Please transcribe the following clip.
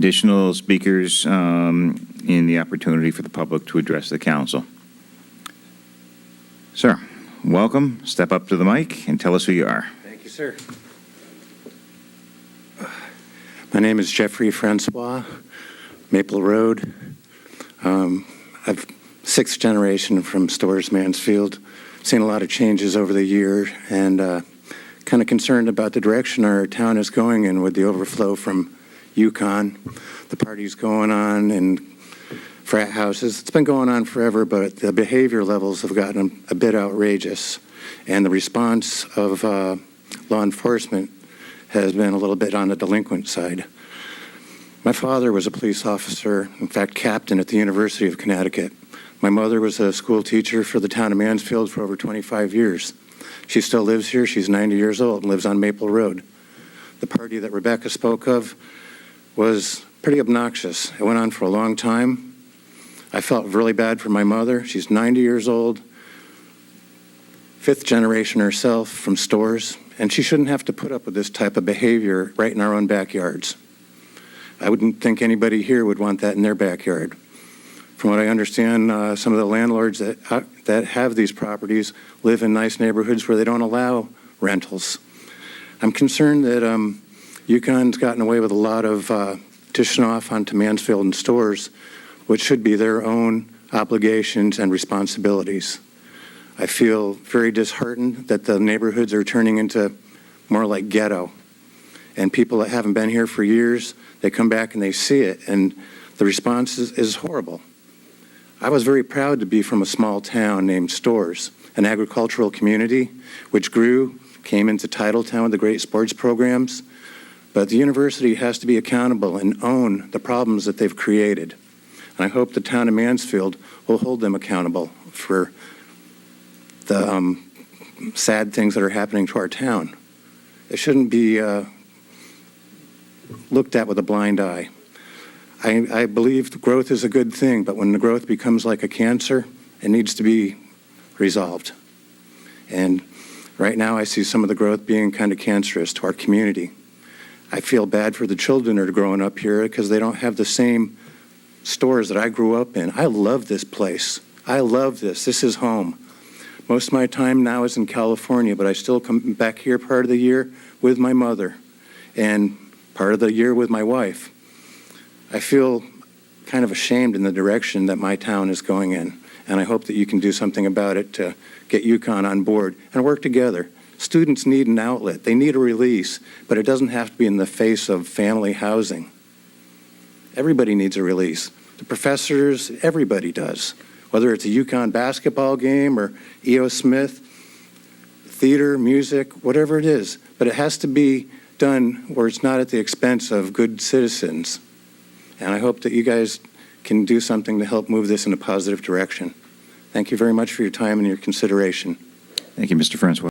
additional speakers in the opportunity for the public to address the council. Sir, welcome. Step up to the mic and tell us who you are. Thank you, sir. My name is Jeffrey Francois, Maple Road. I've sixth generation from Stores, Mansfield. Seen a lot of changes over the year, and kind of concerned about the direction our town is going in with the overflow from UConn, the parties going on, and frat houses. It's been going on forever, but the behavior levels have gotten a bit outrageous, and the response of law enforcement has been a little bit on the delinquent side. My father was a police officer, in fact, captain at the University of Connecticut. My mother was a school teacher for the town of Mansfield for over 25 years. She still lives here. She's 90 years old and lives on Maple Road. The party that Rebecca spoke of was pretty obnoxious. It went on for a long time. I felt really bad for my mother. She's 90 years old, fifth generation herself from Stores, and she shouldn't have to put up with this type of behavior right in our own backyards. I wouldn't think anybody here would want that in their backyard. From what I understand, some of the landlords that have these properties live in nice neighborhoods where they don't allow rentals. I'm concerned that UConn's gotten away with a lot of dishing off onto Mansfield and Stores, which should be their own obligations and responsibilities. I feel very disheartened that the neighborhoods are turning into more like ghetto. And people that haven't been here for years, they come back and they see it, and the response is horrible. I was very proud to be from a small town named Stores, an agricultural community which grew, came into Titletown with the great sports programs, but the university has to be accountable and own the problems that they've created. And I hope the town of Mansfield will hold them accountable for the sad things that are happening to our town. It shouldn't be looked at with a blind eye. I believe growth is a good thing, but when the growth becomes like a cancer, it needs to be resolved. And right now I see some of the growth being kind of cancerous to our community. I feel bad for the children that are growing up here because they don't have the same stores that I grew up in. I love this place. I love this. This is home. Most of my time now is in California, but I still come back here part of the year with my mother and part of the year with my wife. I feel kind of ashamed in the direction that my town is going in, and I hope that you can do something about it to get UConn on board and work together. Students need an outlet. They need a release, but it doesn't have to be in the face of family housing. Everybody needs a release. The professors, everybody does. Whether it's a UConn basketball game or E.O. Smith, theater, music, whatever it is. But it has to be done where it's not at the expense of good citizens. And I hope that you guys can do something to help move this in a positive direction. Thank you very much for your time and your consideration. Thank you, Mr. Francois.